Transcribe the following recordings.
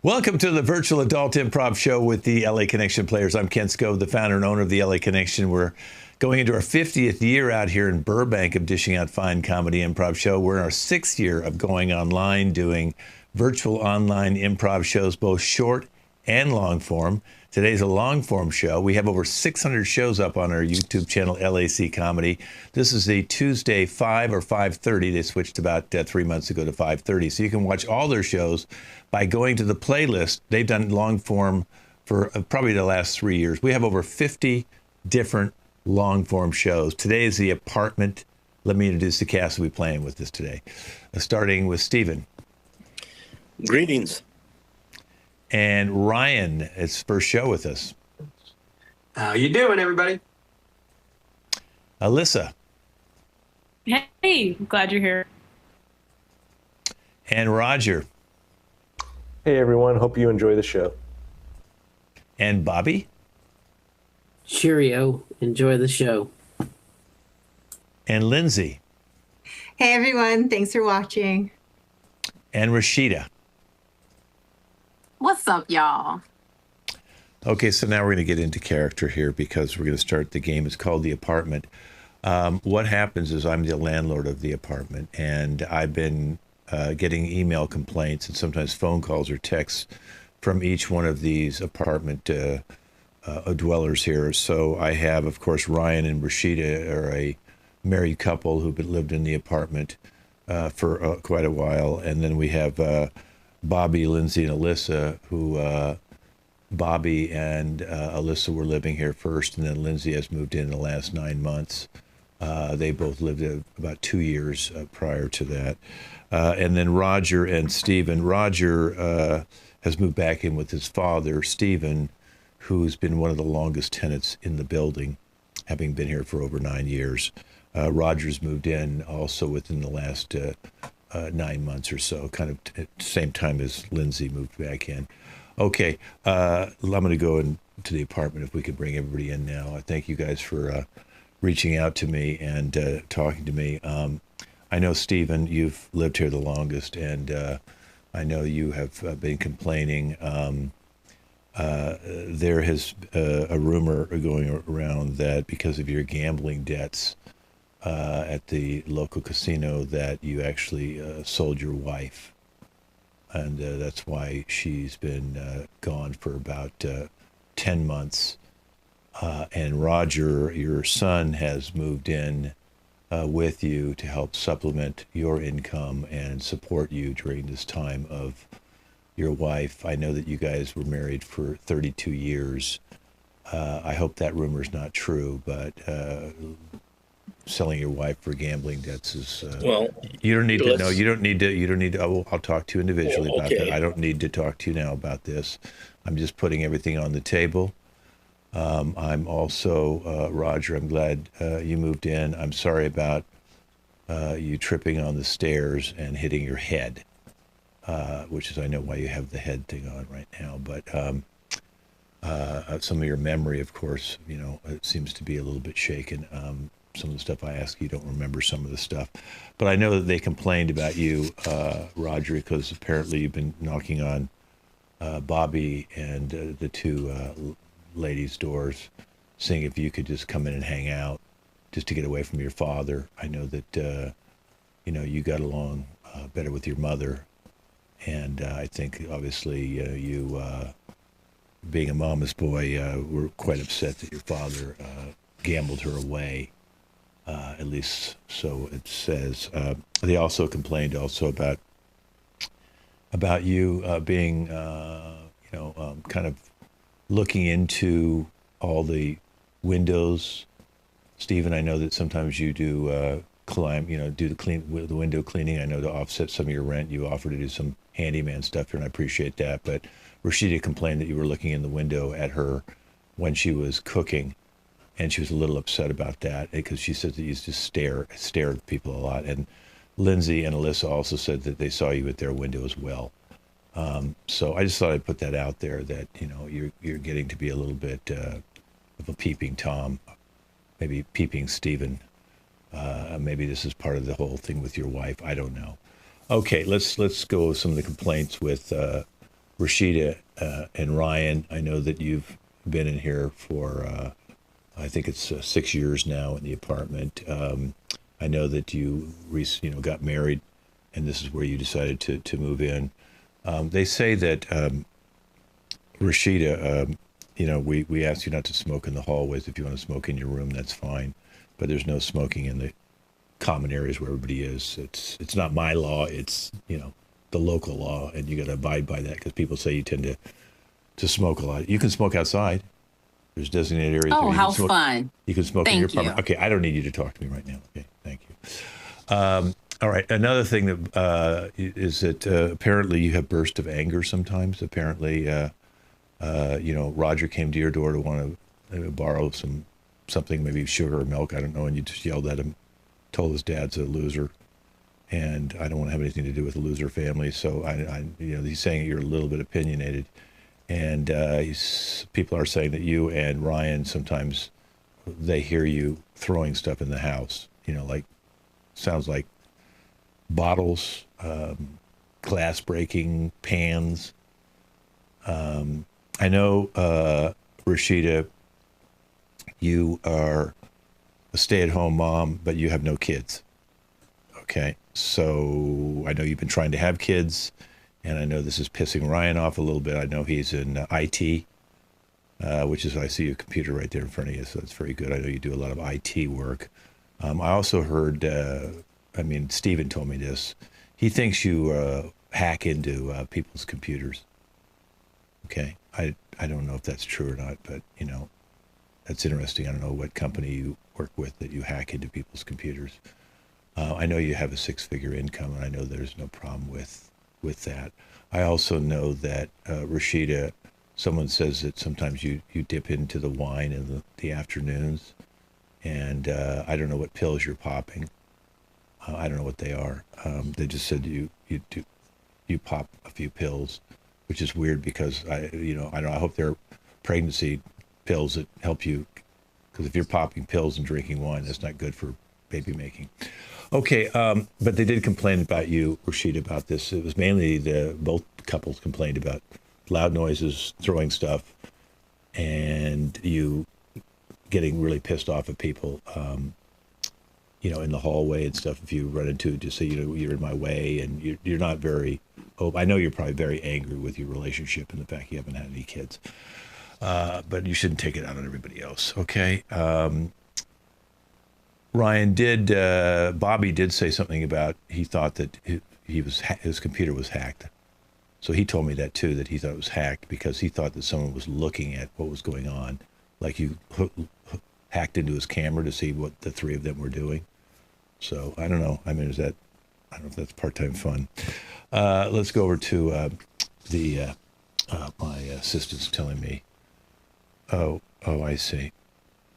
Welcome to the Virtual Adult Improv Show with the LA Connection players. I'm Ken Scove, the founder and owner of the LA Connection. We're going into our 50th year out here in Burbank of dishing out fine comedy improv show. We're in our 6th year of going online, doing virtual online improv shows, both short and long form. Today's a long form show. We have over 600 shows up on our YouTube channel, LAC Comedy. This is the Tuesday 5 or 5:30. They switched about 3 months ago to 5:30. So you can watch all their shows by going to the playlist. They've done long form for probably the last 3 years. We have over 50 different long form shows. Today is The Apartment. Let me introduce the cast we'll be playing with this today. Starting with Stephen. Greetings. And Ryan, it's first show with us. How you doing, everybody? Alyssa. Hey, I'm glad you're here. And Roger. Hey, everyone. Hope you enjoy the show. And Bobby. Cheerio. Enjoy the show. And Lindsay. Hey, everyone. Thanks for watching. And Rashida. What's up, y'all? Okay, so now we're going to get into character here because we're going to start the game. It's called The Apartment. What happens is I'm the landlord of the apartment, and I've been getting email complaints and sometimes phone calls or texts from each one of these apartment dwellers here. So I have, of course, Ryan and Rashida are a married couple who've lived in the apartment for quite a while. And then we have Bobby, Lindsay, and Alyssa, who Bobby and Alyssa were living here first, and then Lindsay has moved in the last 9 months. They both lived about 2 years prior to that. And then Roger and Stephen. Roger has moved back in with his father, Stephen, who's been one of the longest tenants in the building, having been here for over 9 years. Roger's moved in also within the last 9 months or so, kind of at the same time as Lindsay moved back in. Okay, I'm going to go into the apartment if we could bring everybody in now. I thank you guys for reaching out to me and talking to me. I know, Stephen, you've lived here the longest, and I know you have been complaining. There has a rumor going around that because of your gambling debts at the local casino that you actually sold your wife. And that's why she's been gone for about 10 months. And Roger, your son, has moved in with you to help supplement your income and support you during this time of your wife. I know that you guys were married for 32 years. I hope that rumor's not true, but selling your wife for gambling debts is Well, you don't need to know. You don't need to. I'll talk to you individually about okay. that. I don't need to talk to you now about this. I'm just putting everything on the table. I'm also Roger, I'm glad you moved in. I'm sorry about you tripping on the stairs and hitting your head, which is, I know why you have the head thing on right now, but some of your memory, of course, it seems to be a little bit shaken. Some of the stuff I ask, you don't remember some of the stuff. But I know that they complained about you, Roger, because apparently you've been knocking on Bobby and the two ladies' doors, seeing if you could just come in and hang out, just to get away from your father. I know that, you got along better with your mother. And I think, obviously, you, being a mama's boy, were quite upset that your father gambled her away. At least so it says. They also complained about you being, kind of looking into all the windows. Stephen, I know that sometimes you do do the window cleaning. I know to offset some of your rent, you offer to do some handyman stuff here, and I appreciate that. But Rashida complained that you were looking in the window at her when she was cooking. And she was a little upset about that because she said that you just stare at people a lot. And Lindsay and Alyssa also said that they saw you at their window as well. So I just thought I'd put that out there that, you're getting to be a little bit of a peeping Tom, maybe peeping Stephen. Maybe this is part of the whole thing with your wife. I don't know. Okay, let's go with some of the complaints with Rashida and Ryan, I know that you've been in here for, I think it's 6 years now in the apartment. I know that you, got married, and this is where you decided to move in. They say that Rashida, we asked you not to smoke in the hallways. If you want to smoke in your room, that's fine. But there's no smoking in the common areas where everybody is. It's not my law. It's, the local law, and you got to abide by that because people say you tend to smoke a lot. You can smoke outside. There's designated areas. Oh, where you how can smoke. fun. You can smoke in your Thank you. apartment. Okay, I don't need you to talk to me right now. Okay, thank you. All right. Another thing that is that apparently you have bursts of anger sometimes. Apparently, Roger came to your door to want to borrow something, maybe sugar or milk. I don't know. And you just yelled at him, told his dad's a loser, and I don't want to have anything to do with the loser family. So he's saying that you're a little bit opinionated, and people are saying that you and Ryan sometimes they hear you throwing stuff in the house. Sounds like bottles, glass breaking, pans. I know, Rashida, you are a stay-at-home mom, but you have no kids. Okay, so I know you've been trying to have kids, and I know this is pissing Ryan off a little bit. I know he's in IT, which is, I see a computer right there in front of you, so that's very good. I know you do a lot of IT work. I also heard, Stephen told me this. He thinks you hack into people's computers. Okay, I don't know if that's true or not, but, that's interesting. I don't know what company you work with that you hack into people's computers. I know you have a 6-figure income, and I know there's no problem with that. I also know that, Rashida, someone says that sometimes you dip into the wine in the afternoons, and I don't know what pills you're popping. I don't know what they are. They just said you pop a few pills, which is weird because I hope they're pregnancy pills that help you, because if you're popping pills and drinking wine, that's not good for baby making. Okay, but they did complain about you, Rashida, about this. It was mainly both couples complained about loud noises, throwing stuff, and you getting really pissed off at people, in the hallway and stuff. If you run into, just say, you're in my way, and you're not very. Oh, I know you're probably very angry with your relationship and the fact you haven't had any kids, but you shouldn't take it out on everybody else. Okay. Ryan Bobby did say something about he thought that his computer was hacked. So he told me that too, that he thought it was hacked because he thought that someone was looking at what was going on, like you hacked into his camera to see what the three of them were doing. So I don't know. I don't know if that's part-time fun. Let's go over to my assistant's telling me. Oh, I see.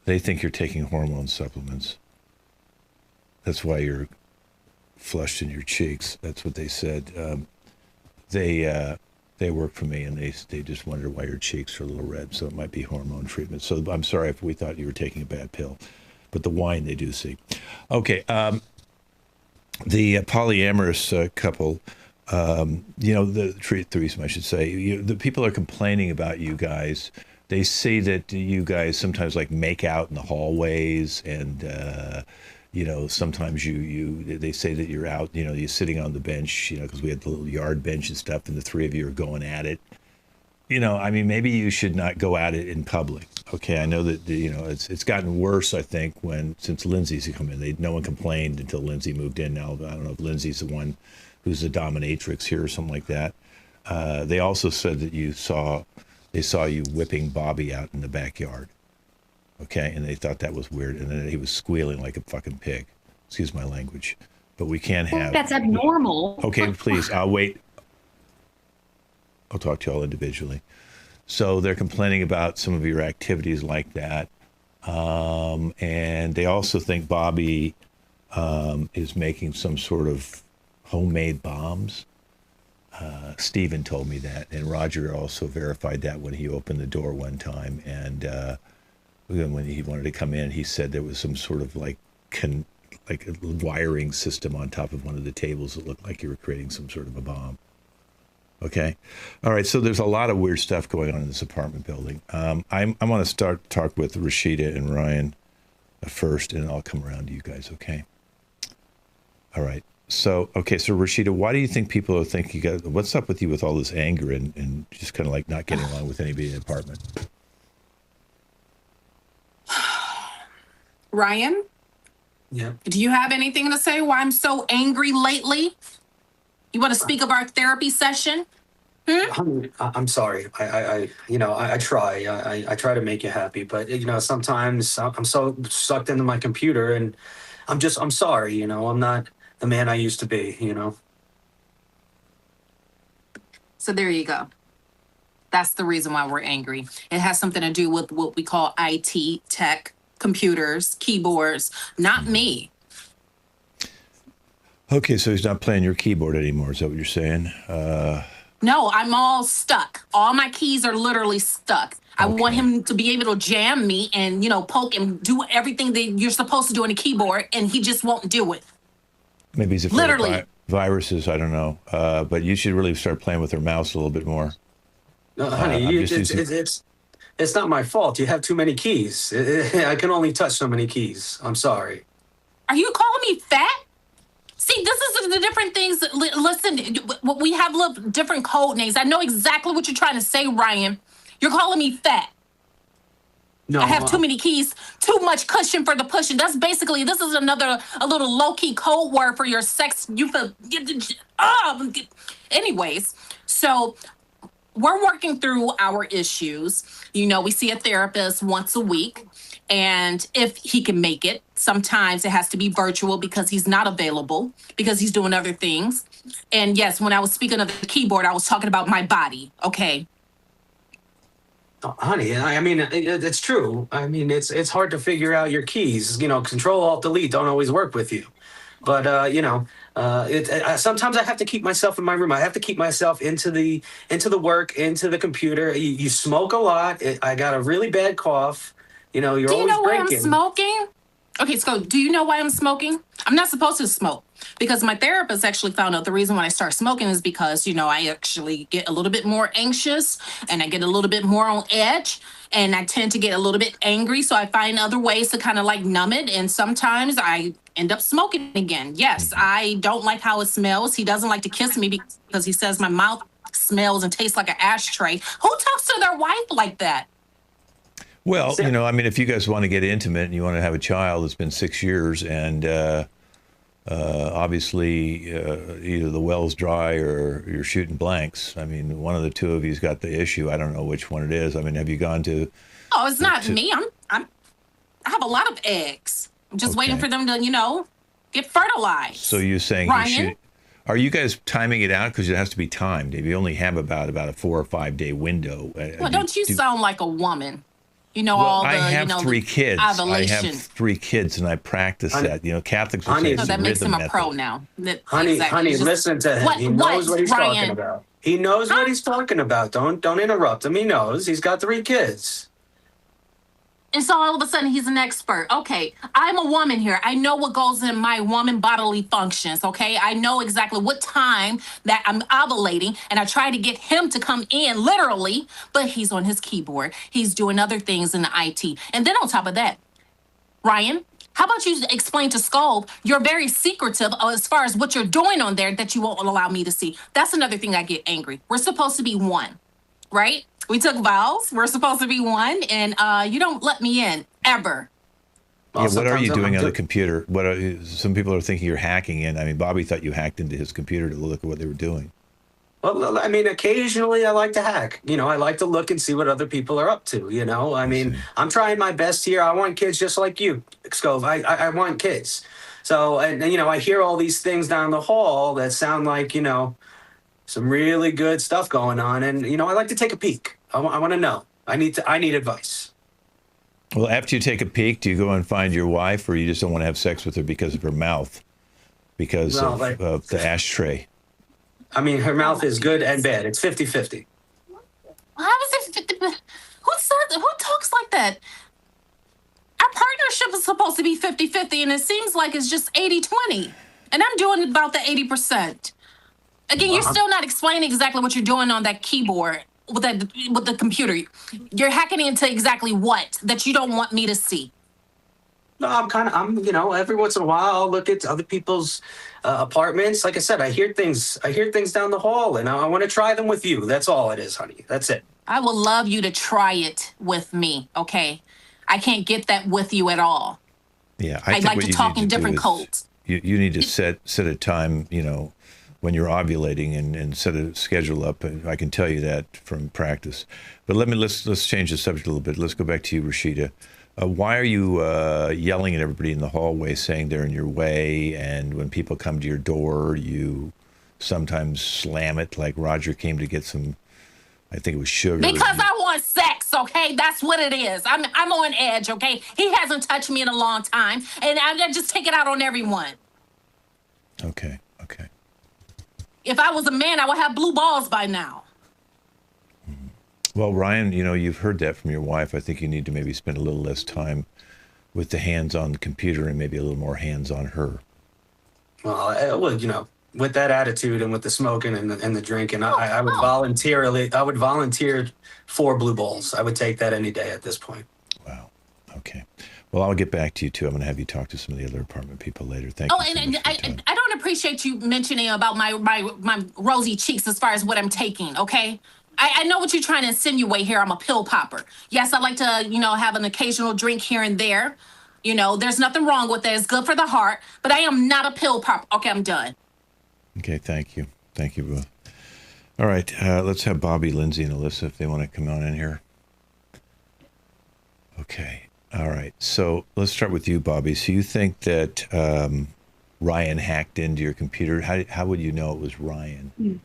They think you're taking hormone supplements. That's why you're flushed in your cheeks. That's what they said. They work for me, and they just wonder why your cheeks are a little red. So it might be hormone treatment. So I'm sorry if we thought you were taking a bad pill, but the wine they do see. Okay. The polyamorous couple, the threesome, I should say. The people are complaining about you guys. They see that you guys sometimes make out in the hallways, and sometimes they say that you're out, you're sitting on the bench, because we had the little yard bench and stuff, and the three of you are going at it. Maybe you should not go at it in public. Okay, I know that it's gotten worse. I think since Lindsay's come in, no one complained until Lindsay moved in. Now I don't know if Lindsay's the one who's the dominatrix here or something like that. They also said that they saw you whipping Bobby out in the backyard. Okay, and they thought that was weird, and then he was squealing like a fucking pig. Excuse my language, but we can't have. That's abnormal. Okay, please, I'll wait. I'll talk to you all individually. So they're complaining about some of your activities like that, and they also think Bobby is making some sort of homemade bombs. Stephen told me that, and Roger also verified that when he opened the door one time, and when he wanted to come in, he said there was some sort of like a wiring system on top of one of the tables that looked like you were creating some sort of a bomb. Okay. All right. So there's a lot of weird stuff going on in this apartment building. I want to talk with Rashida and Ryan first, and I'll come around to you guys. Okay. All right. So Rashida, why do you think people are thinking, what's up with you with all this anger and just kind of like not getting along with anybody in the apartment? Ryan, Yeah. do you have anything to say why I'm so angry lately? You want to speak of our therapy session? I'm sorry. I try. I try to make you happy, but sometimes I'm so sucked into my computer, and I'm sorry. I'm not the man I used to be. So there you go. That's the reason why we're angry. It has something to do with what we call IT, tech, computers, keyboards, not me. Okay. So he's not playing your keyboard anymore. Is that what you're saying? No, I'm all stuck. All my keys are literally stuck. I want Okay. him to be able to jam me and, poke and do everything that you're supposed to do on a keyboard, and he just won't do it. Maybe he's afraid Literally. of viruses. I don't know. But you should really start playing with her mouse a little bit more. No, honey, I'm just it's not my fault. You have too many keys. I can only touch so many keys. I'm sorry. Are you calling me fat? See, this is the different things. Listen, we have different code names. I know exactly what you're trying to say, Ryan. You're calling me fat. No, I have too many keys, too much cushion for the pushing. That's basically, this is a little low-key code word for your sex. Anyways, so we're working through our issues. We see a therapist once a week. And if he can make it, sometimes it has to be virtual because he's not available, because he's doing other things. And yes, when I was speaking of the keyboard, I was talking about my body. Okay. Oh, honey, I mean, it's true. I mean, it's hard to figure out your keys. Control Alt Delete don't always work with you. But sometimes I have to keep myself in my room. I have to keep myself into the work, into the computer. You smoke a lot. I got a really bad cough. You're Do you always know why I'm drinking. smoking? Okay, so do you know why I'm smoking? I'm not supposed to smoke because my therapist actually found out the reason why I start smoking is because, I actually get a little bit more anxious and I get a little bit more on edge and I tend to get a little bit angry. So I find other ways to kind of like numb it. And sometimes I end up smoking again. Yes, I don't like how it smells. He doesn't like to kiss me because he says my mouth smells and tastes like an ashtray. Who talks to their wife like that? Well, if you guys want to get intimate and you want to have a child, it's been 6 years, and obviously either the well's dry or you're shooting blanks. I mean, one of the two of you's got the issue. I don't know which one it is. I mean, have you gone to? Oh, it's not me. I have a lot of eggs. I'm just waiting for them to, get fertilized. So you're saying Ryan? you shoot? Are you guys timing it out because it has to be timed? If you only have about a 4 or 5 day window. Well, don't you sound like a woman? Well, all the, I have three the kids. I ovulation. have 3 kids, and I practice that. Catholics will say Honey, it's So a that makes rhythm him a pro method. now. Honey, Exactly. It's just- listen to him. He knows what he's Ryan? talking about. He knows what he's talking about. Don't interrupt him. He knows. He's got 3 kids. And so all of a sudden he's an expert. Okay, I'm a woman here. I know what goes in my woman bodily functions, okay? I know exactly what time that I'm ovulating, and I try to get him to come in literally, but he's on his keyboard. He's doing other things in the IT. And then on top of that, Ryan, how about you explain to Sculp you're very secretive as far as what you're doing on there that you won't allow me to see. That's another thing I get angry. We're supposed to be one, right? We took vows. We're supposed to be one, and you don't let me in ever. Well, What are you sometimes doing I'm on the computer? Some people are thinking you're hacking in. I mean, Bobby thought you hacked into his computer to look at what they were doing. Well, I mean, occasionally I like to hack. I like to look and see what other people are up to. I mean, I'm trying my best here. I want kids just like you, Scove. I want kids. So, and I hear all these things down the hall that sound like, some really good stuff going on. And, I like to take a peek. I want to know. I need advice. Well, after you take a peek, do you go and find your wife, or you just don't want to have sex with her because of her mouth, because of the ashtray? I mean, her mouth is good and bad. It's 50-50. How is it? Who talks like that? Our partnership is supposed to be 50-50, and it seems like it's just 80-20. And I'm doing about the 80%. Again, you're still not explaining exactly what you're doing on that keyboard with the computer. You're hacking into exactly what that you don't want me to see. No, every once in a while I'll look at other people's apartments. Like I said, I hear things down the hall, and I want to try them with you. That's all it is, honey. That's it. I would love you to try it with me, okay? I can't get that with you at all. Yeah, I'd like to talk in different codes. You need to set a time, when you're ovulating and set a schedule up. I can tell you that from practice. But let's change the subject a little bit. Let's go back to you, Rashida. Why are you yelling at everybody in the hallway, saying they're in your way? And when people come to your door, you sometimes slam it, like Roger came to get some, I think it was sugar. Because I want sex, okay? That's what it is. I'm on edge, okay? He hasn't touched me in a long time, and I just take it out on everyone. Okay. If I was a man, I would have blue balls by now. Well, Ryan, you've heard that from your wife. I think you need to maybe spend a little less time with the hands on the computer and maybe a little more hands on her. Well, with that attitude and with the smoking and the drinking, I would volunteer for blue balls. I would take that any day at this point. Wow. Okay. Well, I'll get back to you too. I'm going to have you talk to some of the other apartment people later. Thank you. Oh, and I don't appreciate you mentioning about my rosy cheeks as far as what I'm taking, okay? I know what you're trying to insinuate here. I'm a pill popper. Yes, I like to, have an occasional drink here and there. There's nothing wrong with that. It's good for the heart. But I am not a pill popper. Okay, I'm done. Okay, thank you. Thank you both. All right, let's have Bobby, Lindsay, and Alyssa if they want to come on in here. Okay. All right. So let's start with you, Bobby. So you think that Ryan hacked into your computer? How would you know it was Ryan?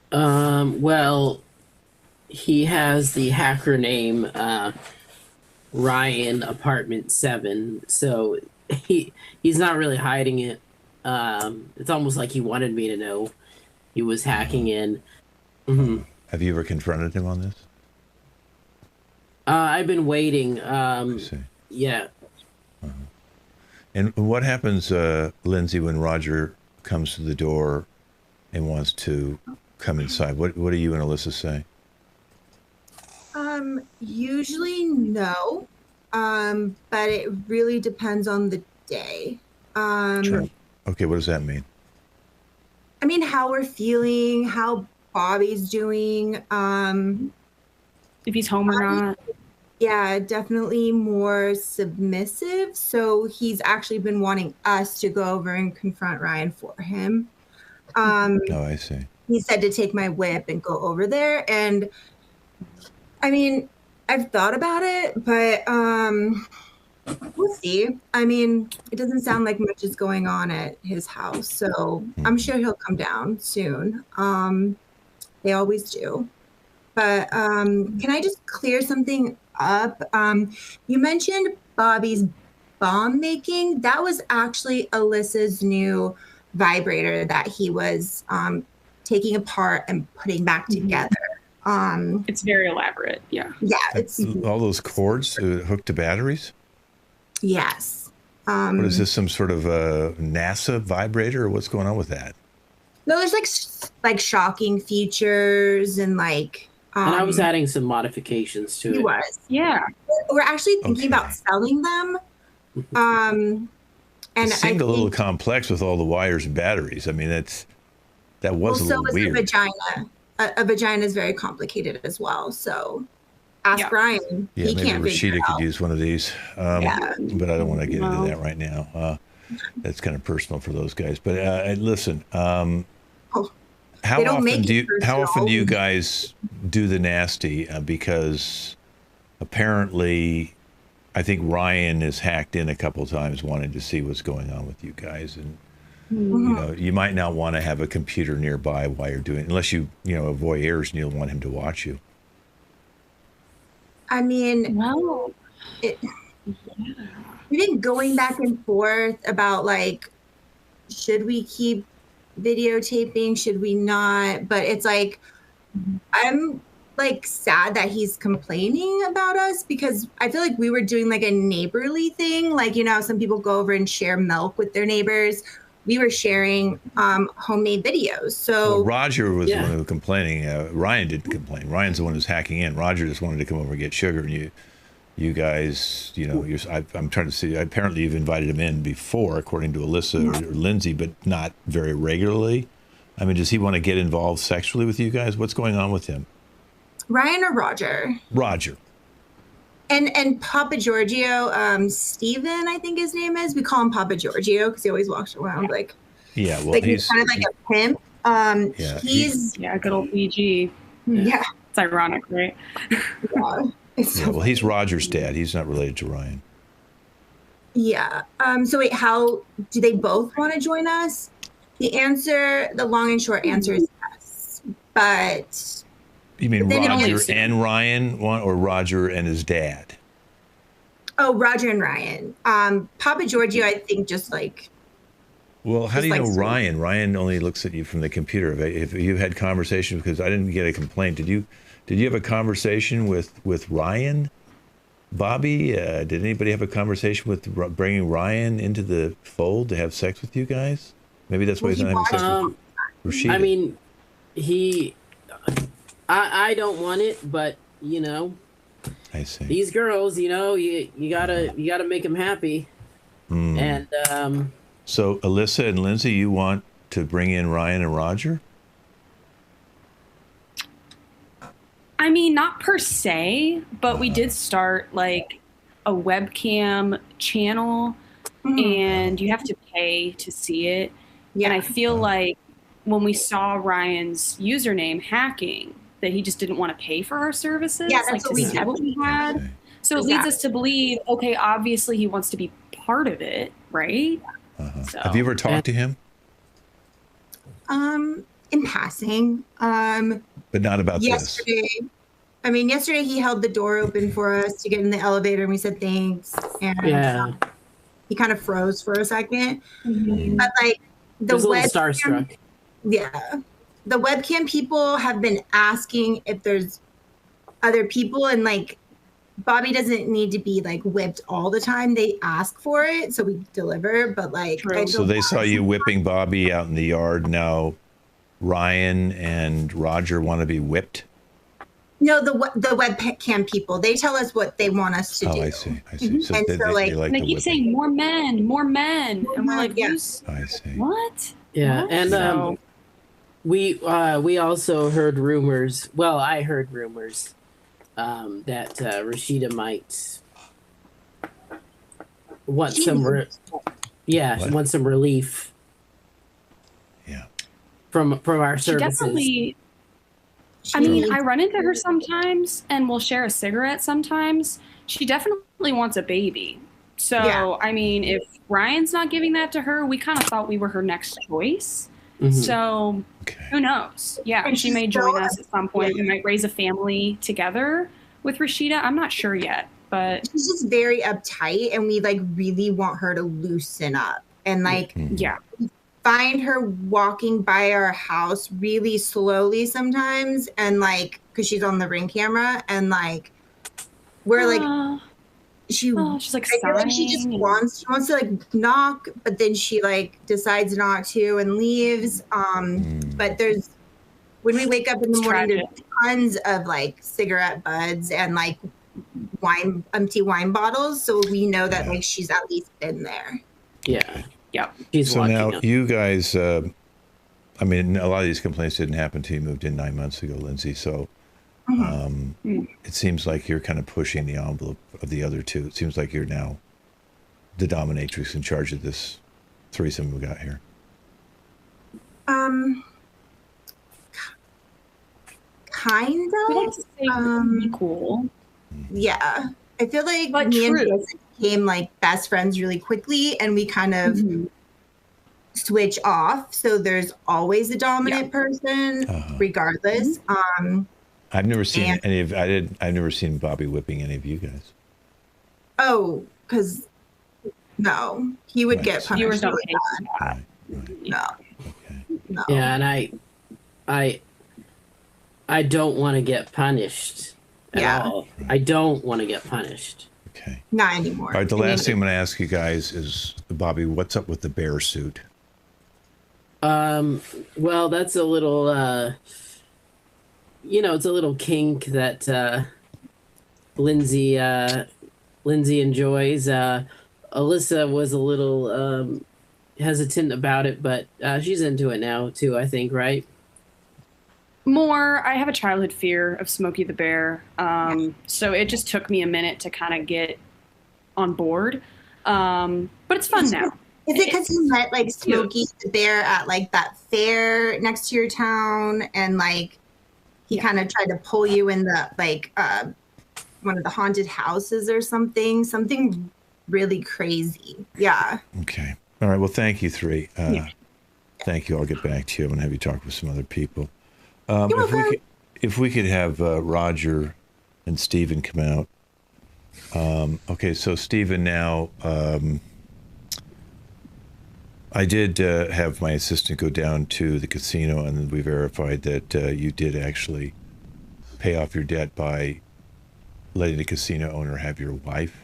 Well, he has the hacker name Ryan Apartment 7, so he's not really hiding it. It's almost like he wanted me to know he was hacking in. Mm-hmm. Have you ever confronted him on this? I've been waiting. I see. Yeah. Uh-huh. And what happens, Lindsay, when Roger comes to the door and wants to come inside? What do you and Alyssa say? Usually no. But it really depends on the day. Sure. Okay, what does that mean? I mean, how we're feeling, how Bobby's doing. If he's home or not. Yeah, definitely more submissive. So he's actually been wanting us to go over and confront Ryan for him. Oh, I see. He said to take my whip and go over there. And I mean, I've thought about it, but we'll see. I mean, it doesn't sound like much is going on at his house. So I'm sure he'll come down soon. They always do. But can I just clear something up? You mentioned Bobby's bomb making. That was actually Alyssa's new vibrator that he was taking apart and putting back together. It's very elaborate. Yeah. Yeah. It's all those cords hooked to batteries? Yes. What is this, some sort of NASA vibrator, or what's going on with that? No, there's like shocking features and like. And I was adding some modifications to it. He was. Yeah. We're actually thinking about selling them. And it seemed a little complex with all the wires and batteries. I mean, that was a little weird. A vagina. A vagina is very complicated as well. So ask Ryan. Yeah, maybe Rashida could use one of these. But I don't want to get into that right now. That's kind of personal for those guys. But listen, how often do you guys do the nasty? Because apparently, I think Ryan has hacked in a couple of times, wanting to see what's going on with you guys, and you might not want to have a computer nearby while you're doing it, unless you a voyeurs and you'll want him to watch you. I mean, we've been going back and forth about like, should we keep videotaping? Should we not? But it's like, I'm like sad that he's complaining about us, because I feel like we were doing like a neighborly thing. Like, some people go over and share milk with their neighbors. we were sharing homemade videos. So Well, Roger was the one who was complaining. Ryan didn't complain. Ryan's the one who's hacking in. Roger just wanted to come over and get sugar, and you guys, I'm trying to see. Apparently, you've invited him in before, according to Alyssa or Lindsay, but not very regularly. I mean, does he want to get involved sexually with you guys? What's going on with him? Ryan or Roger? Roger. And Papa Giorgio, Steven, I think his name is. We call him Papa Giorgio because he always walks around like he's kind of like a pimp. He's good old PG. Yeah, it's ironic, right? Well, he's Roger's dad. He's not related to Ryan. Yeah. So wait, how do they both want to join us? The long and short answer is yes. But you mean Roger and Ryan want, or Roger and his dad? Oh, Roger and Ryan. Papa Giorgio, I think, just like. Well, how do you know Ryan? Ryan only looks at you from the computer. If you've had conversations, because I didn't get a complaint. Did you have a conversation with Ryan? Bobby, did anybody have a conversation with bringing Ryan into the fold to have sex with you guys? Maybe that's why he's not having sex with Rashida. I mean, I don't want it, but I see. These girls, you gotta make them happy. And so Alyssa and Lindsay, you want to bring in Ryan and Roger? I mean, not per se, but we did start like a webcam channel, and you have to pay to see it. Yeah. And I feel like when we saw Ryan's username hacking, that he just didn't want to pay for our services, that's like what to we see what we had. So it leads us to believe, okay, obviously he wants to be part of it, right? So, have you ever talked to him? In passing. But not about yesterday. this. I mean, yesterday he held the door open for us to get in the elevator, and we said thanks. And he kind of froze for a second. But like the starstruck. Yeah. The webcam people have been asking if there's other people, and like Bobby doesn't need to be like whipped all the time. They ask for it, so we deliver. But like, so they saw you whipping Bobby out in the yard. Now Ryan and Roger want to be whipped. No, the webcam people. They tell us what they want us to do. I see. So and they keep saying more men, and we're like, yes. I see. What? Yeah, what? and we also heard rumors. Well, I heard rumors that Rashida might want want some relief. Yeah. From our services. Definitely. I mean, I run into her sometimes, and we'll share a cigarette sometimes. She definitely wants a baby. So, I mean, if Ryan's not giving that to her, we kind of thought we were her next choice. So, who knows? Yeah, and she may join us at some point. We might raise a family together with Rashida. I'm not sure yet, but she's just very uptight, and we like really want her to loosen up. And like, find her walking by our house really slowly sometimes, and like, because she's on the Ring camera, and like, we're like, she's like, I feel like she just wants to like knock, but then she like decides not to and leaves. But when we wake up in the morning, there's tons of like cigarette butts and like empty wine bottles, so we know that like she's at least been there. Yeah. So now you guys, I mean, a lot of these complaints didn't happen until you moved in 9 months ago, Lindsay. So it seems like you're kind of pushing the envelope of the other two. It seems like you're now the dominatrix in charge of this threesome we got here. Kind of. Cool. Yeah. I feel like but me and Jessica became like best friends really quickly, and we kind of switch off. So there's always a dominant person, regardless. I've never seen I've never seen Bobby whipping any of you guys. Oh, because no, he would get punished. Really bad. No. No. Yeah, and I don't want to get punished at all. I don't want to get punished. Okay. Not anymore. All right, the last thing I'm going to ask you guys is, Bobby, what's up with the bear suit? Well, that's a little, it's a little kink that Lindsay Lindsay enjoys. Alyssa was a little hesitant about it, but she's into it now too, I think, right? More, I have a childhood fear of Smokey the Bear. So it just took me a minute to kind of get on board. But it's fun now. Is it because you met like Smokey the Bear at like that fair next to your town, and like he kind of tried to pull you in the like one of the haunted houses or something really crazy? Yeah. Okay. All right. Well, thank you, three. Thank you. I'll get back to you. I'm going to have you talk with some other people. If we could have Roger and Stephen come out. Okay, so Stephen, now I did have my assistant go down to the casino, and we verified that you did actually pay off your debt by letting the casino owner have your wife.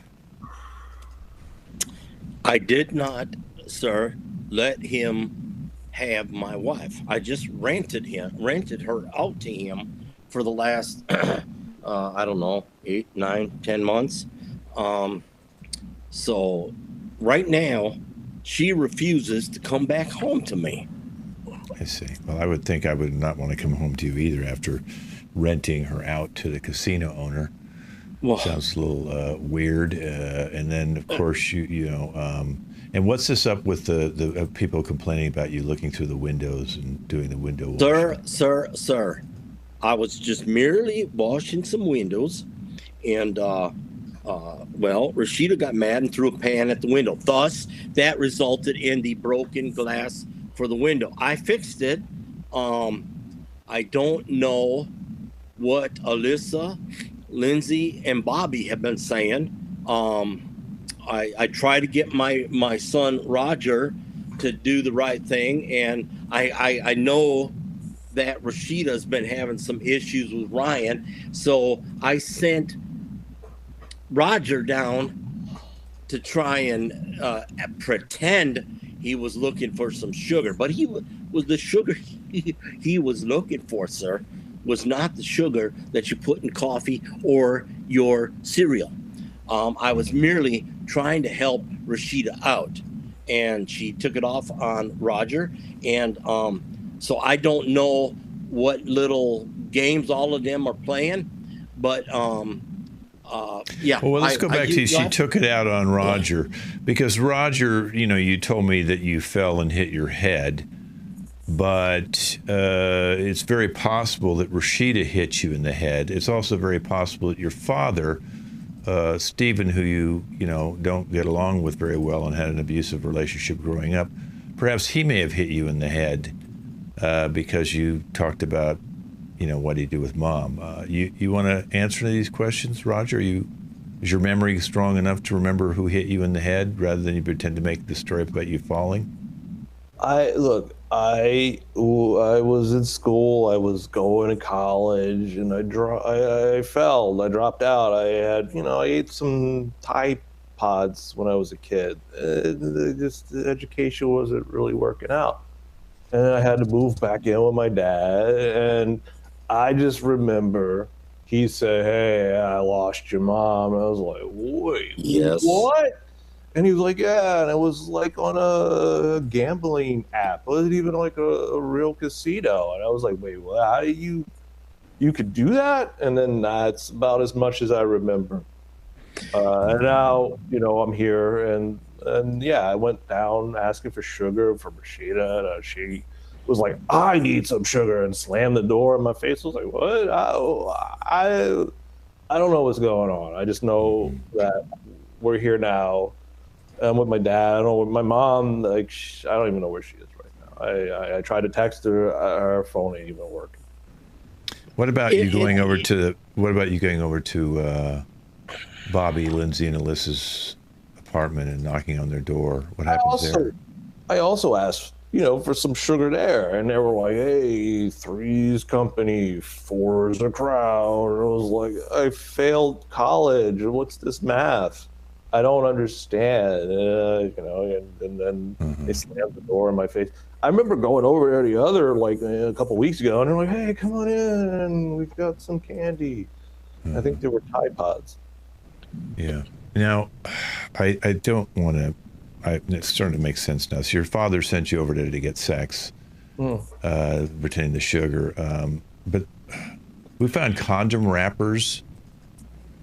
I did not, sir, let him have my wife. I just rented her out to him for the last, I don't know, 8, 9, 10 months. So right now, she refuses to come back home to me. I see. Well, I would think I would not want to come home to you either after renting her out to the casino owner. Well, sounds a little weird. And then, of course, you know, and what's this up with the people complaining about you looking through the windows and doing the window washing? Sir, I was just merely washing some windows, and well, Rashida got mad and threw a pan at the window. Thus, that resulted in the broken glass for the window. I fixed it. I don't know what Alyssa, Lindsay, and Bobby have been saying. I try to get my son Roger to do the right thing, and I know that Rashida's been having some issues with Ryan, so I sent Roger down to try and pretend he was looking for some sugar, but he was the sugar he was looking for, sir, was not the sugar that you put in coffee or your cereal. I was merely trying to help Rashida out, and she took it off on Roger, and so I don't know what little games all of them are playing, but yeah. Well, let's go back to she took it out on Roger, because Roger, you know, you told me that you fell and hit your head, but it's very possible that Rashida hit you in the head. It's also very possible that your father, Stephen, who you know don't get along with very well and had an abusive relationship growing up, perhaps he may have hit you in the head because you talked about, you know, what do you do with mom? You want to answer these questions, Roger? Is your memory strong enough to remember who hit you in the head rather than you pretend to make the story up about you falling? I was in school. I was going to college, and I fell. I dropped out. I ate some Tide Pods when I was a kid. The education wasn't really working out, and I had to move back in with my dad. And I just remember he said, "Hey, I lost your mom." And I was like, "Wait, yes, what?" And he was like, "Yeah," and it was like on a gambling app. It wasn't even like a real casino. And I was like, "Wait, well, how do you could do that?" And then that's about as much as I remember. And now, you know, I'm here, and yeah, I went down asking for sugar from Rashida, and she was like, "I need some sugar," and slammed the door in my face. I was like, "What?" I don't know what's going on. I just know that we're here now. I'm with my dad. I don't know. My mom, like, I don't even know where she is right now. I tried to text her. Her phone ain't even working. What about you going over to Bobby, Lindsay, and Alyssa's apartment and knocking on their door? What happens there? I also asked, you know, for some sugar there, and they were like, "Hey, 3's company, 4's a crowd." And I was like, "I failed college. What's this math?" I don't understand, and then they slammed the door in my face. I remember going over there the other, a couple weeks ago, and they're like, hey, come on in, we've got some candy. I think they were Tide Pods. Yeah. Now, I don't want to, it's starting to make sense now. So your father sent you over there to get sex, pretending to sugar. But we found condom wrappers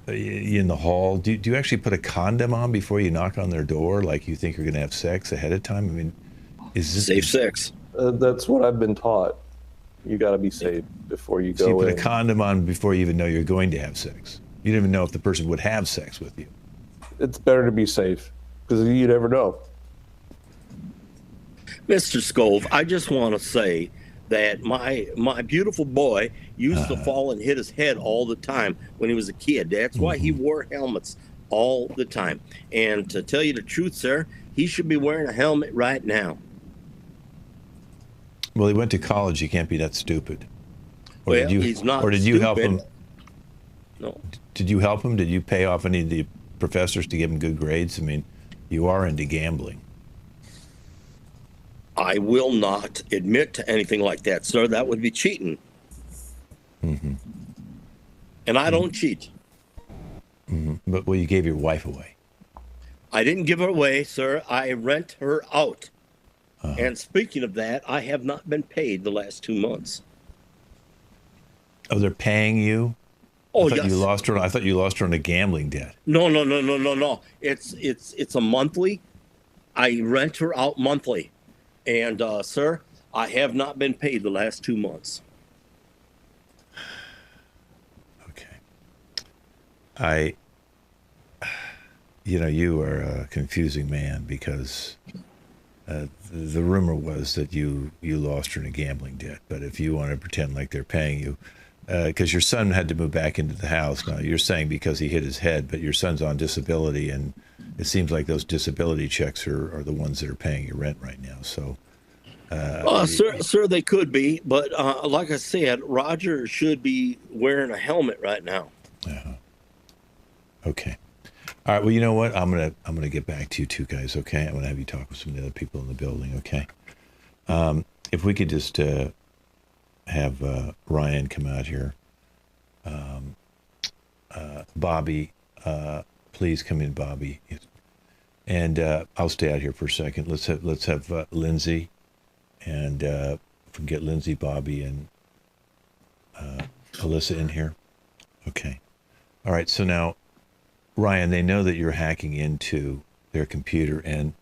in the hall. Do you actually put a condom on before you knock on their door, like you think you're going to have sex ahead of time? I mean, is this safe sex? That's what I've been taught. You got to be safe before you go in. So you put a condom on before you even know you're going to have sex. You don't even know if the person would have sex with you. It's better to be safe because you never know. Mr. Scove, I just want to say that my beautiful boy used to fall and hit his head all the time when he was a kid. That's why he wore helmets all the time. And to tell you the truth, sir, he should be wearing a helmet right now. Well, he went to college. He can't be that stupid. Or Well, he's not Or did you help stupid. him? No. Did you help him? Did you pay off any of the professors to give him good grades? I mean, you are into gambling. I will not admit to anything like that, sir. That would be cheating. And I don't cheat. But well, you gave your wife away. I didn't give her away, sir. I rent her out. And speaking of that, I have not been paid the last 2 months. Oh, they're paying you? Oh, I thought yes. you lost her. I thought you lost her on a gambling debt. No. It's a monthly. I rent her out monthly. And, sir, I have not been paid the last 2 months. Okay. You are a confusing man because the rumor was that you lost her in a gambling debt. But if you want to pretend like they're paying you, because your son had to move back into the house. Now, you're saying because he hit his head, but your son's on disability, and it seems like those disability checks are the ones that are paying your rent right now. So, Sir, they could be. But like I said, Roger should be wearing a helmet right now. Okay. All right. Well, you know what? I'm gonna get back to you two guys. Okay. I'm gonna have you talk with some of the other people in the building. Okay. If we could just have Ryan come out here. Bobby, please come in, Bobby. And I'll stay out here for a second. Let's have Lindsay, and if we can get Lindsay, Bobby, and Alyssa in here. Okay. All right. So now, Ryan, they know that you're hacking into their computer, and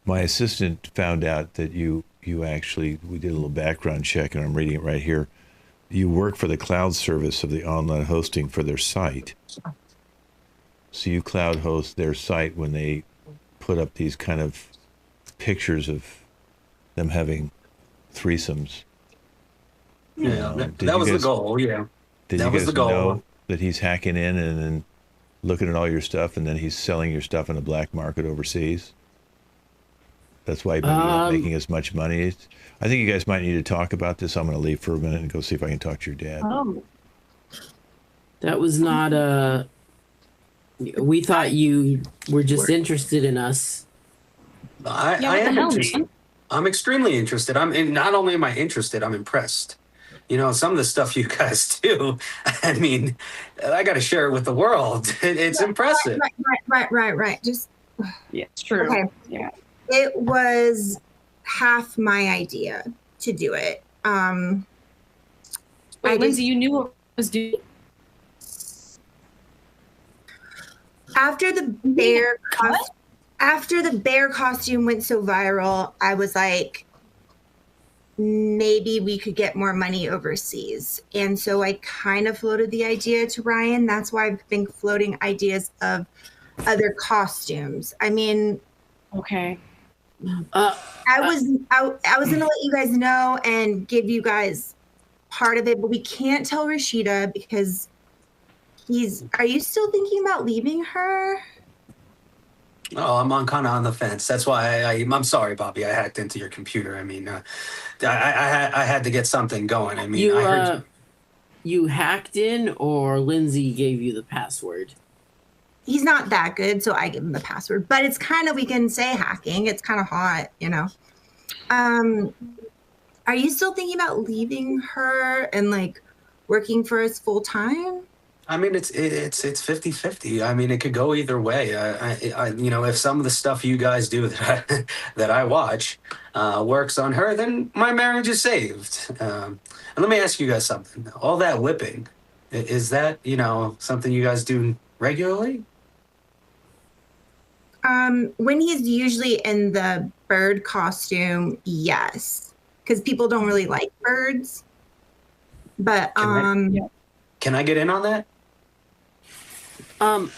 my assistant found out that you actually, we did a little background check, and I'm reading it right here. You work for the cloud service of the online hosting for their site. So you cloud host their site when they put up these kind of pictures of them having threesomes. Yeah, that was the goal. Yeah, did that you was guys the goal. know that he's hacking in and then looking at all your stuff, and then he's selling your stuff in the black market overseas? That's why you're not making as much money. I think you guys might need to talk about this. I'm going to leave for a minute and go see if I can talk to your dad. That was not we thought you were just interested in us. I am interested. I'm extremely interested. Not only am I interested, I'm impressed. Some of the stuff you guys do, I mean, I got to share it with the world. It's impressive. Right. Just yeah, it's true. Okay. Yeah. It was half my idea to do it. Wait, Lindsay, you knew what was doing? After the bear costume went so viral, I was like, maybe we could get more money overseas. And so I kind of floated the idea to Ryan. That's why I've been floating ideas of other costumes. I mean, okay. I was gonna let you guys know and give you guys part of it, but we can't tell Rashida because are you still thinking about leaving her? Oh, I'm kind of on the fence. That's why I'm sorry, Bobby. I hacked into your computer. I mean, I had to get something going. I mean, I heard you hacked in, or Lindsay gave you the password? he's not that good, so I give him the password. But it's kind of, we can say hacking. It's kind of hot, you know. Are you still thinking about leaving her and like working for us full time? I mean, it's 50-50. I mean, it could go either way. I you know, if some of the stuff you guys do that I watch works on her, then my marriage is saved. And let me ask you guys something. All that whipping, is that, you know, something you guys do regularly? When he's usually in the bird costume, yes, because people don't really like birds. But can I get in on that? we'll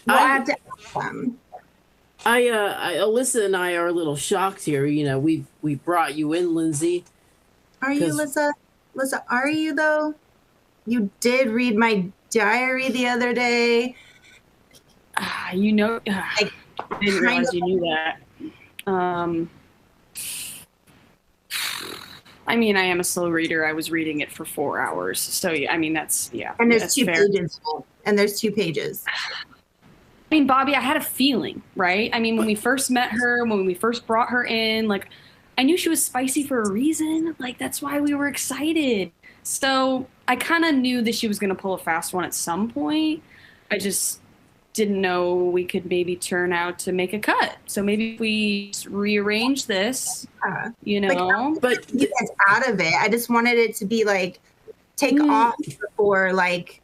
have to ask them. Alyssa and I are a little shocked here. You know, we brought you in, Lindsay. Are you, Alyssa? Alyssa, are you though? You did read my diary the other day. You know, I didn't realize you knew that. I mean, I am a slow reader. I was reading it for 4 hours. So, yeah, I mean, that's, yeah. And there's that's 2 fair. pages. And there's 2 pages. I mean, Bobby, I had a feeling, right? I mean, when we first met her, when we first brought her in, like, I knew she was spicy for a reason. Like, that's why we were excited. So I kind of knew that she was going to pull a fast one at some point. I just didn't know we could maybe turn out to make a cut. So maybe we rearrange this, you know. But you guys out of it. I just wanted it to be like take off before like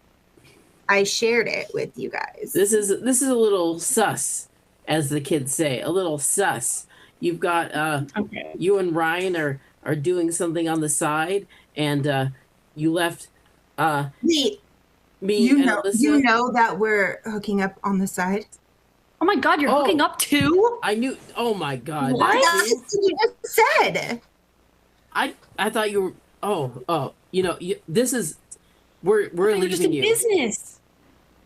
I shared it with you guys. This is a little sus, as the kids say, a little sus. You've got you and Ryan are doing something on the side, and you left me you and know, Alyssa. you know that we're hooking up on the side. Oh my God, you're hooking up too? I knew. Oh my God. What? You just said. I thought you were. Oh. You know, this is. We're leaving just in you. business.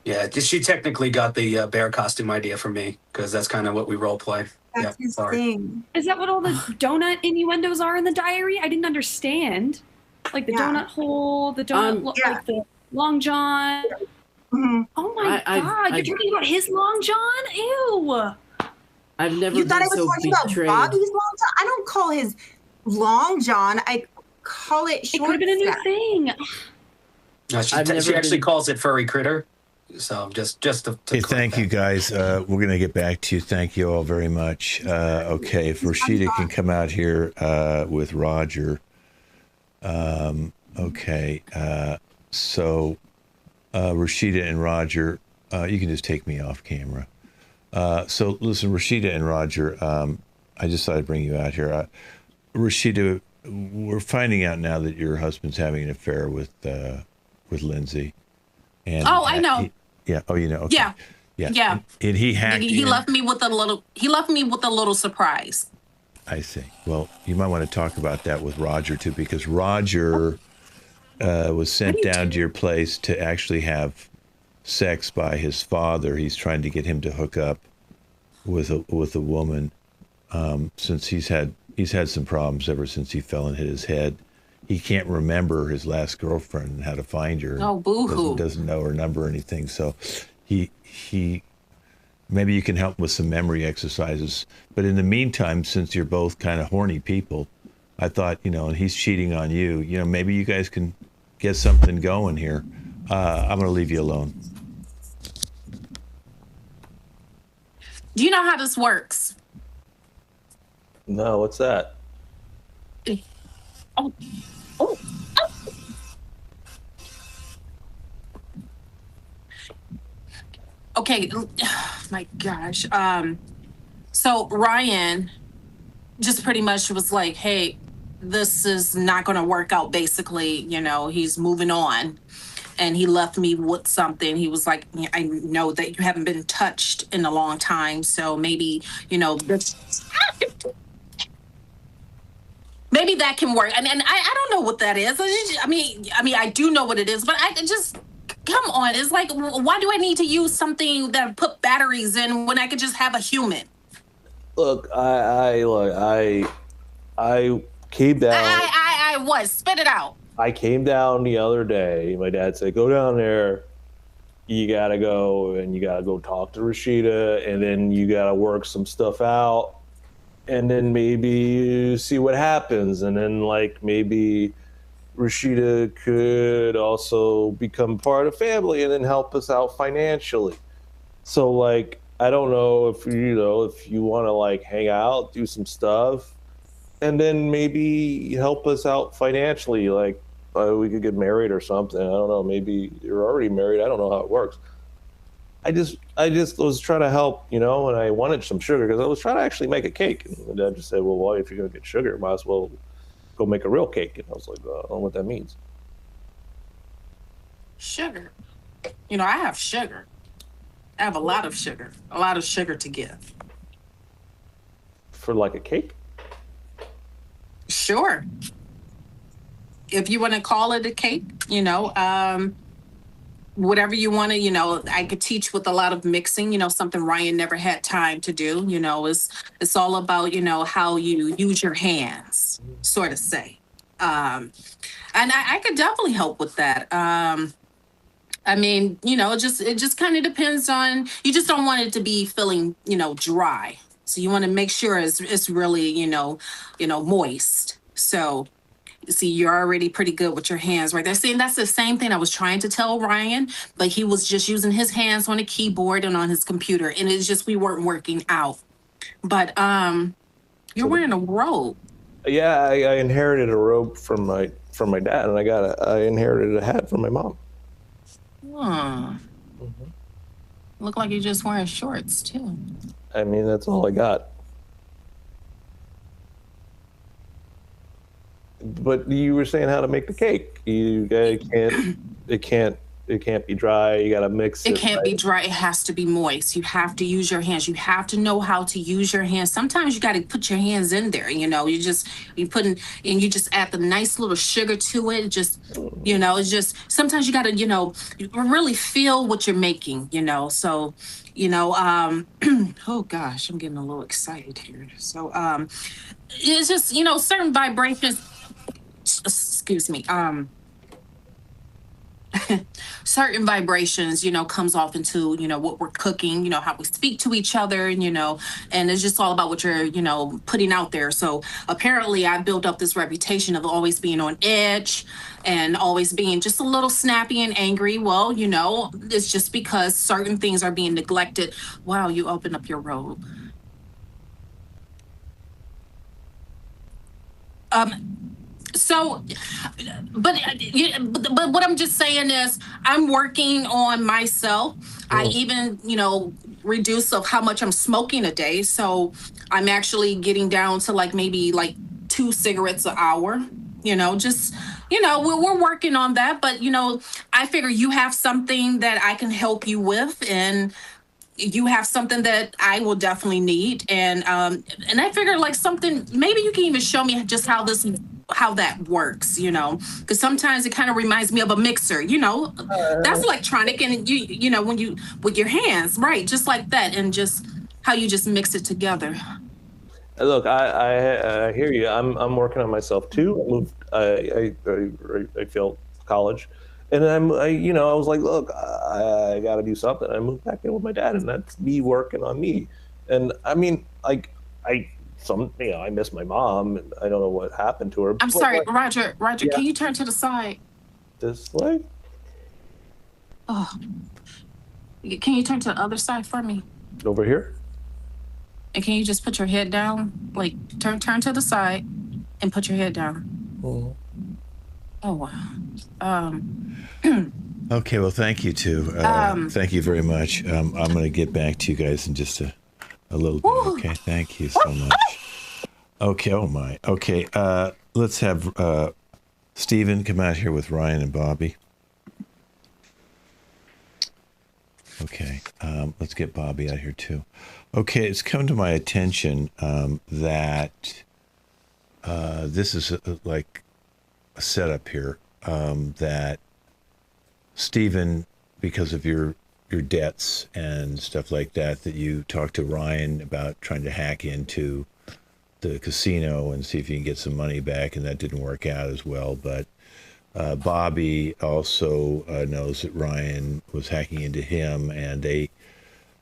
Yeah, she technically got the bear costume idea from me because that's kind of what we role play. That's his thing. Is that what all the donut innuendos are in the diary? I didn't understand. Like the donut hole, the donut, like the Long John. Mm-hmm. Oh my God! You're talking about his Long John? Ew! I've never. You thought I was so talking betrayed. about Bobby's Long John? I don't call his Long John. I call it short. It could have been a new thing. No, she actually calls it furry critter. So just to hey, thank you guys. We're gonna get back to you. Thank you all very much. Okay, if Rashida can come out here with Roger. Okay. So Rashida and Roger, you can just take me off camera. So listen, Rashida and Roger, I just thought I'd bring you out here. Rashida, we're finding out now that your husband's having an affair with Lindsay. And I know. Yeah. Oh, you know. Okay. Yeah. Yeah. Yeah. And he hacked. He left me with a little. He left me with a little surprise. I see. Well, you might want to talk about that with Roger too, because Roger was sent down to your place to actually have sex by his father. He's trying to get him to hook up with a woman, since he's had some problems ever since he fell and hit his head. He can't remember his last girlfriend and how to find her. Oh, boo-hoo. Doesn't know her number or anything. So he maybe you can help with some memory exercises. But in the meantime, since you're both kind of horny people, I thought, and he's cheating on you, maybe you guys can get something going here. I'm going to leave you alone. Do you know how this works? No, what's that? Oh. Okay, my gosh. So Ryan just pretty much was like, hey, this is not going to work out, basically. He's moving on. And he left me with something. He was like, I know that you haven't been touched in a long time. So maybe, maybe that can work. And I don't know what that is. I mean, I do know what it is, but I just, come on. It's like, why do I need to use something that put batteries in when I could just have a human? Look, I came down. I was. Spit it out. I came down the other day. My dad said, go down there you gotta go talk to Rashida, and then you gotta work some stuff out, and then maybe see what happens, and then like maybe Rashida could also become part of family and then help us out financially. So like, I don't know if you want to like hang out, do some stuff, and then maybe help us out financially. Like, we could get married or something. I don't know. Maybe you're already married. I don't know how it works. I just was trying to help, and I wanted some sugar because I was trying to actually make a cake. And Dad just said, well, why, if you're going to get sugar, might as well go make a real cake. And I was like, I don't know what that means. Sugar. I have sugar. I have a lot of sugar to give. For like a cake? Sure. If you want to call it a cake, whatever you want to, I could teach with a lot of mixing, something Ryan never had time to do, it's all about, how you use your hands, sort of say. And I could definitely help with that. It just kind of depends on, you just don't want it to be feeling, dry. So you want to make sure it's really, moist. So see, you're already pretty good with your hands right there. See, and that's the same thing I was trying to tell Ryan, but he was just using his hands on the keyboard and on his computer. And it's just, we weren't working out. But you're wearing a robe. Yeah, I inherited a robe from my dad, and I inherited a hat from my mom. Look like you're just wearing shorts too. I mean, that's all I got. But you were saying how to make the cake. It can't be dry. You got to mix it. It can't be dry. It has to be moist. You have to use your hands. You have to know how to use your hands. Sometimes you got to put your hands in there. You just add the nice little sugar to it. It's just sometimes you got to, really feel what you're making. So, oh gosh, I'm getting a little excited here. So, it's just certain vibrations. Excuse me. Certain vibrations, comes off into, what we're cooking, how we speak to each other, and it's just all about what you're, putting out there. So apparently I built up this reputation of always being on edge and always being just a little snappy and angry. Well, it's just because certain things are being neglected. Wow, you open up your robe. But what I'm just saying is I'm working on myself. I even, reduce of how much I'm smoking a day. So I'm actually getting down to maybe 2 cigarettes an hour, we're working on that. But, I figure you have something that I can help you with, and you have something that I will definitely need. And I figured something, maybe you can even show me just how that works, because sometimes it kind of reminds me of a mixer, that's electronic. And when you, with your hands, right, just like that, and just how you just mix it together. Look, I hear you. I'm working on myself too. I moved, I failed college. And I was like, look, I got to do something. I moved back in with my dad, and that's me working on me. And I mean, I miss my mom, and I don't know what happened to her. I'm sorry, Roger, yeah. Can you turn to the side? This way? Oh, can you turn to the other side for me? Over here? And can you just put your head down? Turn to the side and put your head down. Mm-hmm. Oh, wow. Okay, well, thank you too. Thank you very much. I'm going to get back to you guys in just a little bit. Okay, thank you so much. Okay, oh my. Okay, let's have Stephen come out here with Ryan and Bobby. Okay, let's get Bobby out here too. Okay, it's come to my attention that this is like a setup here, that Stephen, because of your debts and stuff like that you talked to Ryan about trying to hack into the casino and see if you can get some money back, and that didn't work out as well. But Bobby also knows that Ryan was hacking into him, and he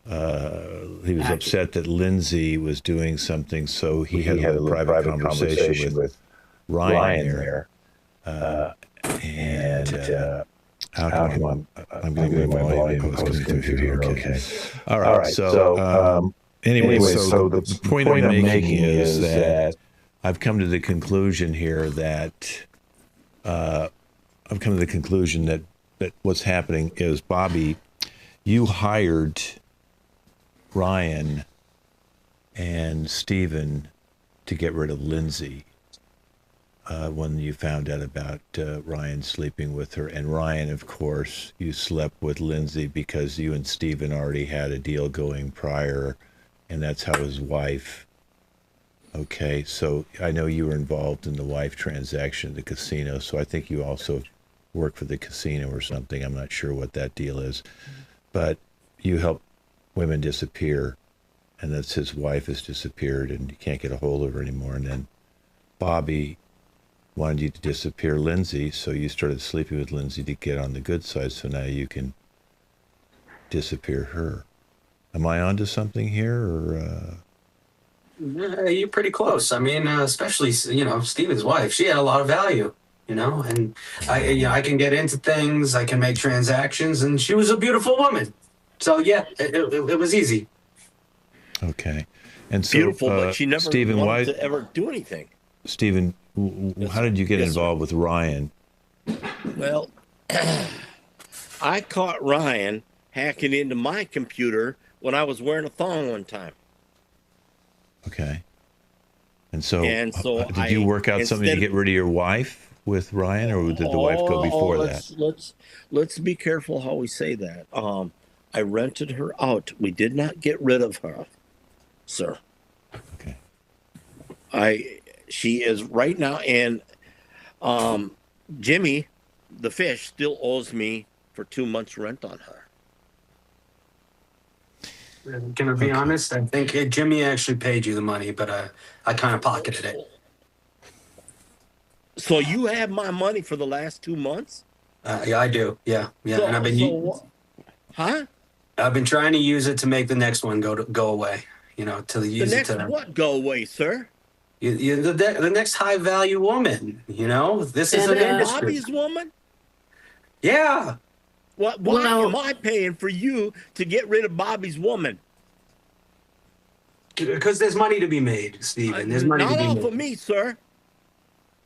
was upset that Lindsay was doing something, so he had a little private conversation with Ryan there. How come I'm going to my volume goes coming through here? Okay. All right. So anyway, so the point I'm making is that I've come to the conclusion here that what's happening is, Bobby, you hired Ryan and Stephen to get rid of Lindsay when you found out about Ryan sleeping with her. And Ryan, of course, you slept with Lindsay because you and Stephen already had a deal going prior, and that's how his wife. Okay, so I know you were involved in the wife transaction at the casino, so I think you also work for the casino or something. I'm not sure what that deal is, but you help women disappear, and that's his wife has disappeared, and you can't get a hold of her anymore. And then Bobby wanted you to disappear Lindsay, so you started sleeping with Lindsay to get on the good side, so now you can disappear her. Am I onto something here, or? You're pretty close. I mean, especially, Steven's wife, she had a lot of value, and I can get into things, I can make transactions, and she was a beautiful woman. So yeah, it was easy. Okay. And so, Beautiful, but she never Stephen, wanted to ever do anything. Stephen, how did you get involved with Ryan? Well, I caught Ryan hacking into my computer when I was wearing a thong one time. Okay. And so did you I work out something to get rid of your wife with Ryan, or did the wife go before that? Let's be careful how we say that. I rented her out. We did not get rid of her, sir. Okay. She is right now, and Jimmy, the fish, still owes me for 2 months' rent on her. Can I be honest? I think Jimmy actually paid you the money, but I kind of pocketed it. So you have my money for the last 2 months? Yeah, I do. Yeah. So, and I've been trying to use it to make the next one go away. To use the it to next what go away, sir? The next high value woman. This is an industry. Bobby's woman? Yeah. Why am I paying for you to get rid of Bobby's woman? Because there's money to be made, Stephen. There's money to be made. Not off of me, sir.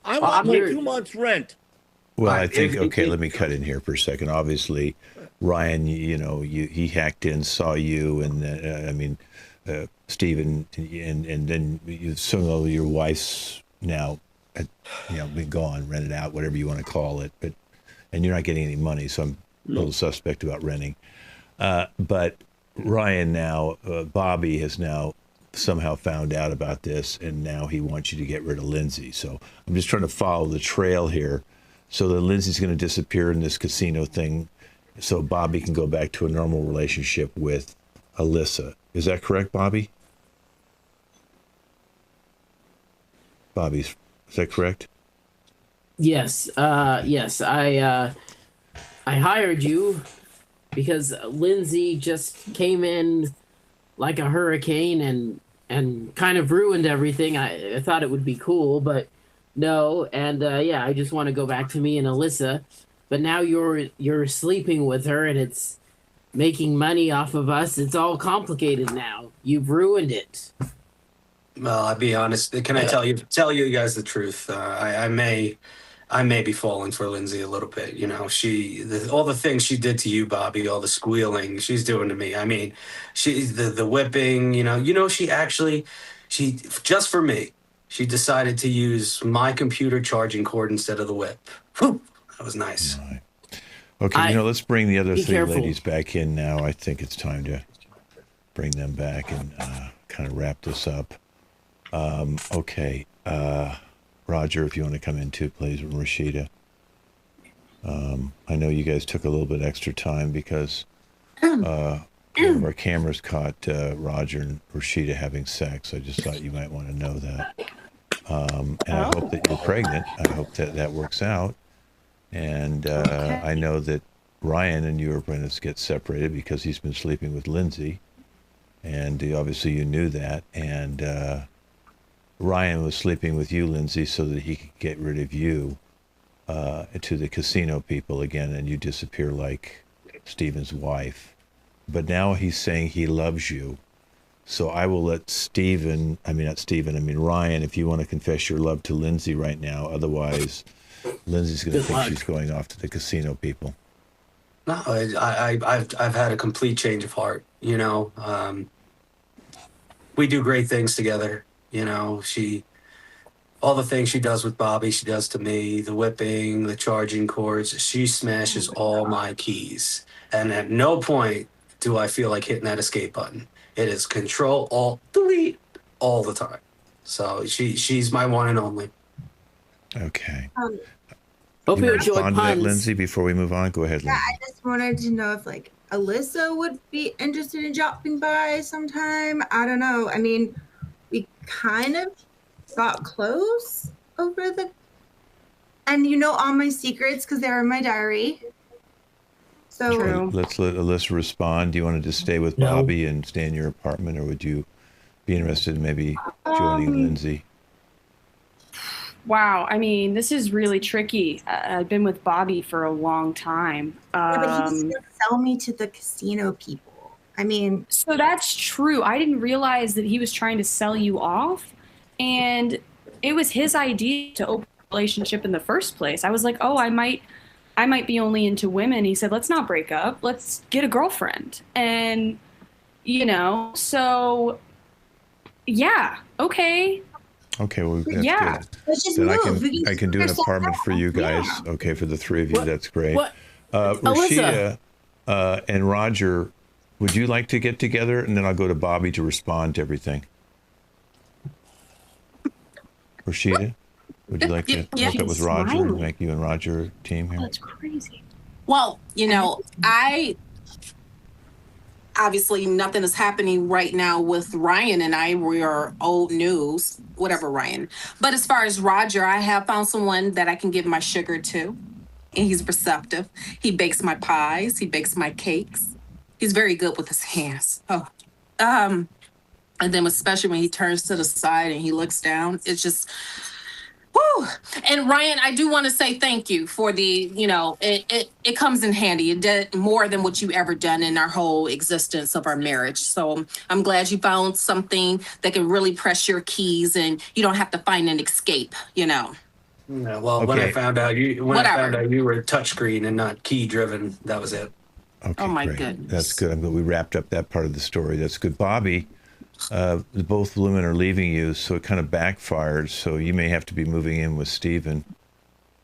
I want my 2 months' rent. Well, I think, let me cut in here for a second. Obviously, Ryan, he hacked in, saw you, and Stephen, and then some of your wife's now, been gone, rented out, whatever you want to call it, and you're not getting any money, so I'm a little suspect about renting. But Ryan now, Bobby has now somehow found out about this, and now he wants you to get rid of Lindsay. So I'm just trying to follow the trail here. So that Lindsay's going to disappear in this casino thing, so Bobby can go back to a normal relationship with Alyssa. Is that correct, Bobby? Is that correct? Yes. Yes. I hired you because Lindsay just came in like a hurricane and kind of ruined everything. I thought it would be cool, but no. And I just want to go back to me and Alyssa. But now you're sleeping with her, and it's making money off of us. It's all complicated now. You've ruined it. Well, I'll be honest. Can I tell you guys the truth? I may be falling for Lindsay a little bit. All the things she did to you, Bobby, all the squealing she's doing to me. I mean, the whipping. She just for me, she decided to use my computer charging cord instead of the whip. Whew, that was nice. All right. Okay, let's bring the other three ladies back in now. I think it's time to bring them back and kind of wrap this up. Okay. Roger, if you want to come in too, please, and Rashida. I know you guys took a little bit extra time because our cameras caught Roger and Rashida having sex. I just thought you might want to know that. And I hope that you're pregnant. I hope that works out. And I know that Ryan and you are going to get separated because he's been sleeping with Lindsay. And obviously you knew that. And Ryan was sleeping with you, Lindsay, so that he could get rid of you to the casino people again, and you disappear like Stephen's wife. But now he's saying he loves you. So I will let Ryan, if you want to confess your love to Lindsay right now. Otherwise, Lindsay's going to think she's going off to the casino people. No, I've had a complete change of heart. You know, we do great things together. You know, all the things she does with Bobby, she does to me, the whipping, the charging cords, she smashes all my keys. And at no point do I feel like hitting that escape button. It is Control, Alt, Delete all the time. So she's my one and only. Okay. Hope you enjoy respond to that, puns. Lindsay, before we move on. Go ahead, Lindsay. Yeah, I just wanted to know if like Alyssa would be interested in dropping by sometime. I don't know. I mean, we kind of got close over and you know all my secrets because they're in my diary. So True. Let's let Alyssa respond. Do you want to just stay with Bobby and stay in your apartment, or would you be interested in maybe joining Lindsay? Wow. I mean, this is really tricky. I've been with Bobby for a long time. yeah, but he's gonna sell me to the casino people. I mean, So that's true. I didn't realize that he was trying to sell you off. And it was his idea to open a relationship in the first place. I was like, oh, I might be only into women. He said, let's not break up. Let's get a girlfriend. And, you know, so yeah, okay. Okay, well, that's Yeah. good. let's just Then move. I can do an apartment for you guys. Yeah. Okay, for the three of you. That's great. What? Rashida and Roger, would you like to get together? And then I'll go to Bobby to respond to everything. Rashida, would you like to Yeah. hook up with Roger and Smiling. make you and Roger a team here? That's crazy. Well, you know, obviously nothing is happening right now with Ryan and I. We are old news, whatever, Ryan. But as far as Roger, I have found someone that I can give my sugar to. And he's receptive. He bakes my pies. He bakes my cakes. He's very good with his hands. And then especially when he turns to the side and he looks down, it's just, whoo. And Ryan, I do want to say thank you for the, you know, it comes in handy. It did more than what you ever done in our whole existence of our marriage. So I'm glad you found something that can really press your keys and you don't have to find an escape, you know. Yeah, well, when I Okay. found out you were touchscreen and not key driven, that was it. Okay, Oh, my great. goodness. That's good. I'm glad we wrapped up that part of the story. That's good. Bobby, both women are leaving you, so it kind of backfired. So you may have to be moving in with Stephen.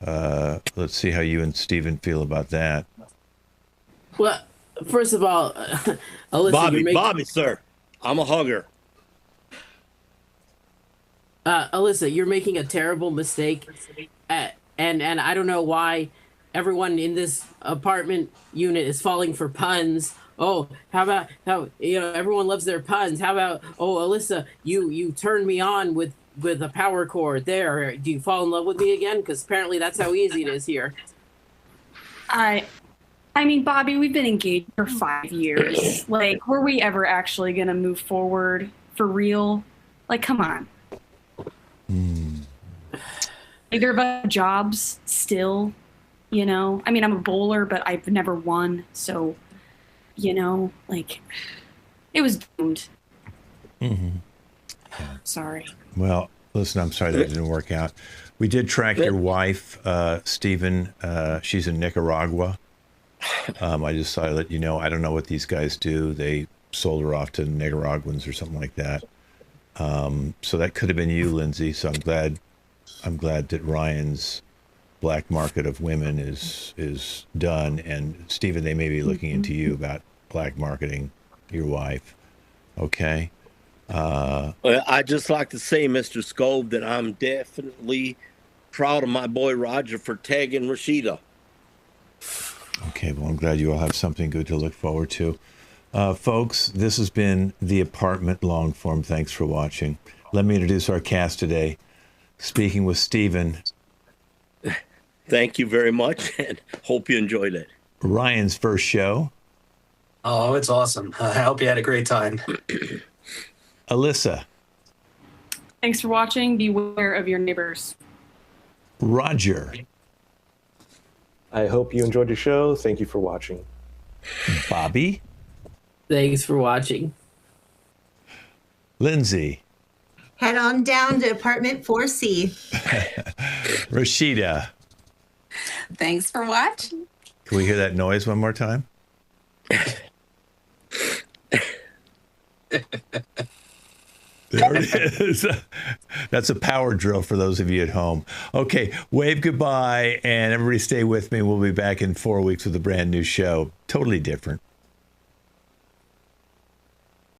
Let's see how you and Stephen feel about that. Well, first of all, Alyssa, Bobby, sir, I'm a hugger. Alyssa, you're making a terrible mistake, and I don't know why everyone in this apartment unit is falling for puns. Oh, how about how everyone loves their puns? How about Alyssa, you turned me on with a power cord there. Do you fall in love with me again? Because apparently that's how easy it is here. I mean, Bobby, we've been engaged for 5 years. Like, were we ever actually going to move forward for real? Like, come on. Neither of us have jobs still, you know. I mean, I'm a bowler, but I've never won. So, you know, like, it was doomed. Sorry. Well, listen, I'm sorry that didn't work out. We did track your wife, Stephen. She's in Nicaragua. I just thought I'd let you know. I don't know what these guys do. They sold her off to Nicaraguans or something like that. So that could have been you, Lindsay. So I'm glad that Ryan's black market of women is done. And Stephen, they may be looking into you about black marketing your wife. Okay. I'd just like to say, Mr. Scove, that I'm definitely proud of my boy Roger for tagging Rashida. Okay, well, I'm glad you all have something good to look forward to. Folks, this has been The Apartment Long Form. Thanks for watching. Let me introduce our cast today. Speaking with Stephen. Thank you very much, and hope you enjoyed it. Ryan's first show. Oh, it's awesome. I hope you had a great time. Alyssa. Thanks for watching. Beware of your neighbors. Roger. I hope you enjoyed the show. Thank you for watching. Bobby. Thanks for watching. Lindsay. Head on down to apartment 4C. Rashida. Thanks for watching. Can we hear that noise one more time? There it is. That's a power drill for those of you at home. Okay, wave goodbye, and everybody stay with me. We'll be back in 4 weeks with a brand new show. Totally different.